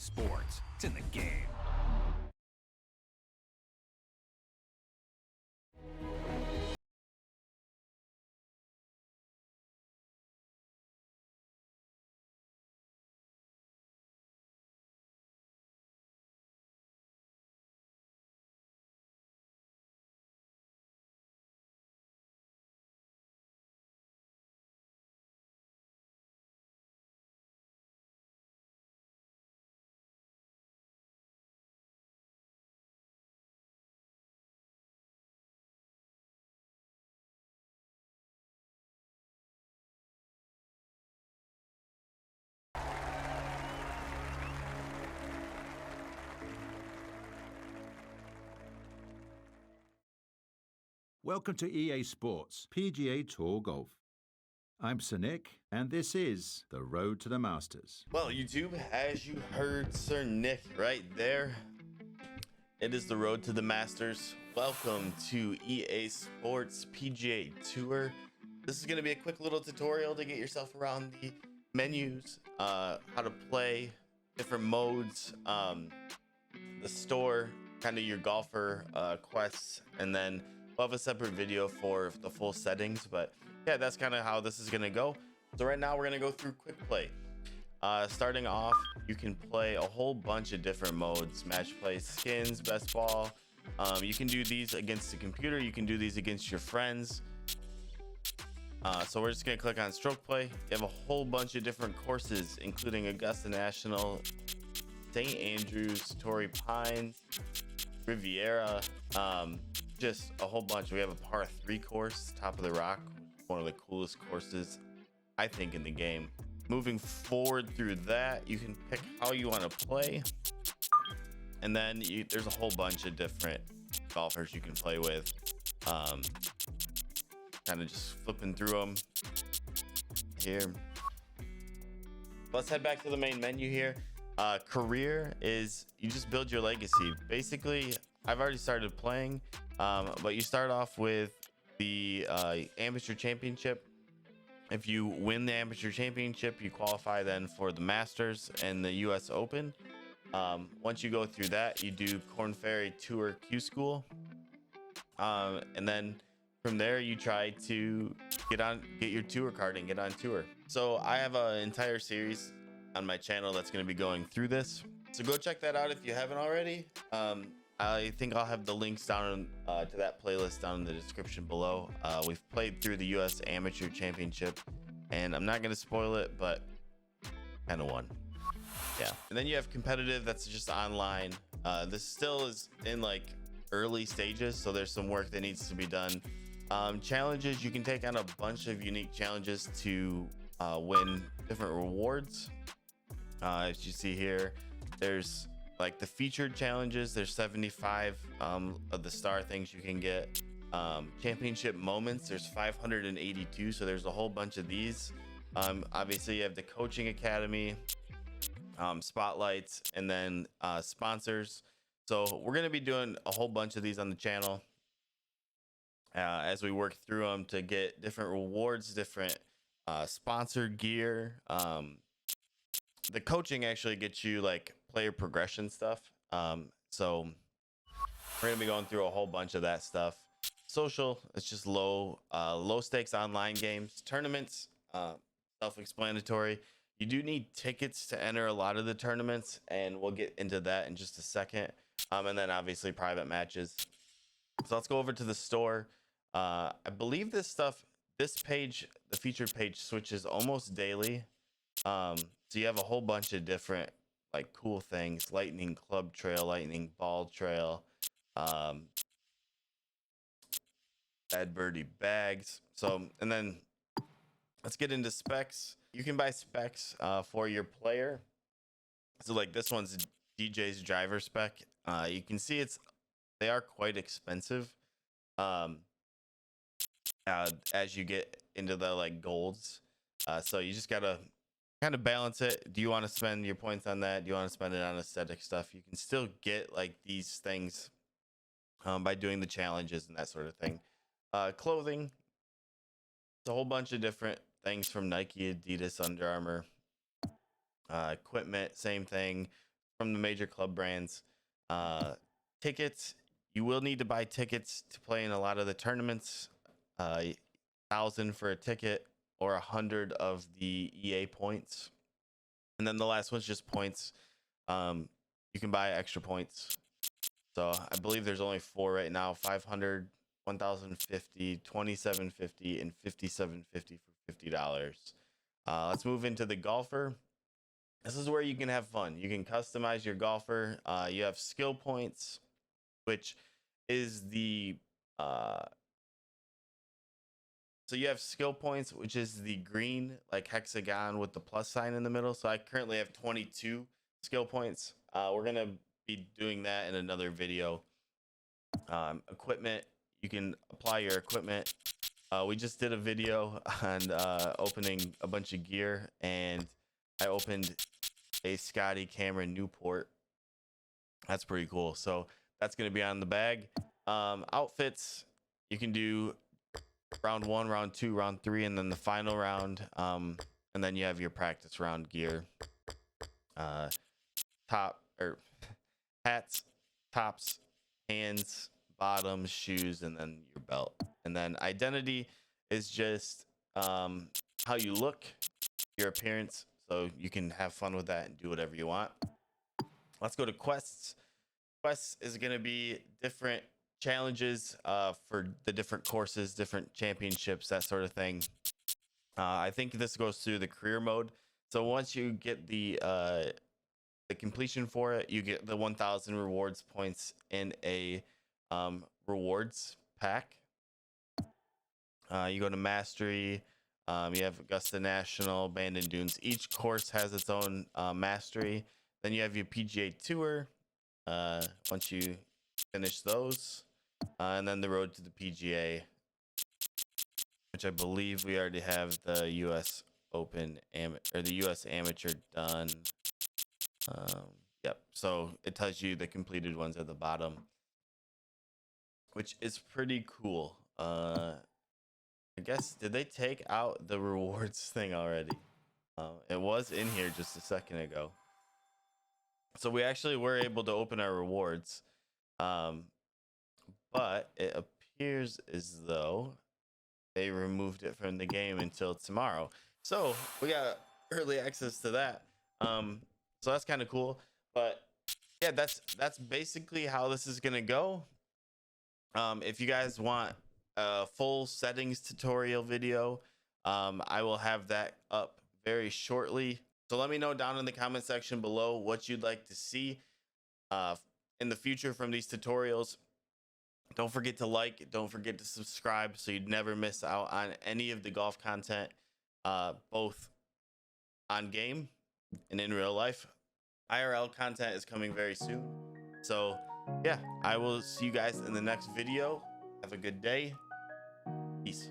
sports. It's in the game. Welcome to EA SPORTS PGA Tour Golf. I'm Sir Nick, and this is the Road to the Masters. Well, YouTube, as you heard Sir Nick right there, it is the Road to the Masters. Welcome to EA Sports PGA Tour. This is going to be a quick little tutorial to get yourself around the menus, how to play, different modes, the store, kind of your golfer quests, and then we'll have a separate video for the full settings. But yeah, that's kind of how this is going to go. So right now we're going to go through quick play. Starting off, you can play a whole bunch of different modes: match play, skins, best ball. You can do these against the computer, you can do these against your friends. So we're just going to click on stroke play. You have a whole bunch of different courses, including Augusta National, St. Andrews, Torrey Pines, Riviera, just a whole bunch. We have a par 3 course, Top of the Rock, one of the coolest courses I think in the game. Moving forward through that, you can pick how you want to play, and then there's a whole bunch of different golfers you can play with. Kind of just flipping through them here. Let's head back to the main menu here. Career is you just build your legacy. Basically, I've already started playing, but you start off with the amateur championship. If you win the amateur championship, you qualify then for the Masters and the US Open. Once you go through that, you do Korn Ferry Tour Q School, and then from there you try to get your tour card and get on tour. So I have an entire series on my channel that's going to be going through this, so go check that out if you haven't already. I think I'll have the links down to that playlist down in the description below. We've played through the US Amateur Championship, and I'm not going to spoil it, but kind of won. Yeah. And then you have competitive, that's just online. This still is in like early stages, so there's some work that needs to be done. Challenges, you can take on a bunch of unique challenges to win different rewards. As you see here, there's like the featured challenges. There's 75 of the star things you can get. Championship moments, there's 582, so there's a whole bunch of these. Obviously you have the coaching academy, spotlights, and then sponsors. So we're going to be doing a whole bunch of these on the channel as we work through them to get different rewards, different sponsored gear. The coaching actually gets you like player progression stuff. So we're gonna be going through a whole bunch of that stuff. Social, it's just low stakes online games. Tournaments, self-explanatory. You do need tickets to enter a lot of the tournaments, and we'll get into that in just a second. And then obviously private matches. So let's go over to the store. I believe this page, the featured page, switches almost daily. So you have a whole bunch of different like cool things: lightning club trail, lightning ball trail, bad birdie bags. So, and then let's get into specs. You can buy specs for your player. So like this one's DJ's driver spec. You can see they are quite expensive as you get into the like golds. So you just gotta kind of balance it. Do you want to spend your points on that? Do you want to spend it on aesthetic stuff? You can still get like these things by doing the challenges and that sort of thing. Clothing, it's a whole bunch of different things from Nike, Adidas, Under Armour. Equipment, same thing. from the major club brands. Tickets, you will need to buy tickets to play in a lot of the tournaments. 1,000 for a ticket or 100 of the EA points. And then the last one's just points. You can buy extra points. So I believe there's only 4 right now: 500, 1,050, 2,750, and 5,750 for $50. Let's move into the golfer. This is where you can have fun. You can customize your golfer. You have skill points, which is the so you have skill points, which is the green like hexagon with the plus sign in the middle. So I currently have 22 skill points. We're gonna be doing that in another video. Equipment, you can apply your equipment. We just did a video on opening a bunch of gear, and I opened a Scotty Cameron Newport. That's pretty cool. So that's going to be on the bag. Outfits, you can do round 1, round 2, round 3, and then the final round. And then you have your practice round gear. Top or hats, tops, hands, bottoms, shoes, and then your belt. And then identity is just how you look, your appearance. So you can have fun with that and do whatever you want. Let's go to quests. Quests is going to be different challenges for the different courses, different championships, that sort of thing. I think this goes through the career mode. So once you get the completion for it, you get the 1,000 rewards points in a rewards pack. You go to mastery. You have Augusta National, Bandon Dunes. Each course has its own mastery. Then you have your PGA Tour. Once you finish those, and then the road to the PGA, which I believe we already have the U.S. Open or the U.S. Amateur done. Yep. So it tells you the completed ones at the bottom, which is pretty cool. I guess, did they take out the rewards thing already? It was in here just a second ago. So we actually were able to open our rewards. But it appears as though they removed it from the game until tomorrow. So we got early access to that. So that's kind of cool. But yeah, that's basically how this is gonna go. If you guys want a full settings tutorial video, I will have that up very shortly. So let me know down in the comment section below what you'd like to see in the future from these tutorials. Don't forget to like, don't forget to subscribe so you'd never miss out on any of the golf content, both on game and in real life. IRL content is coming very soon. So yeah, I will see you guys in the next video. Have a good day. Peace.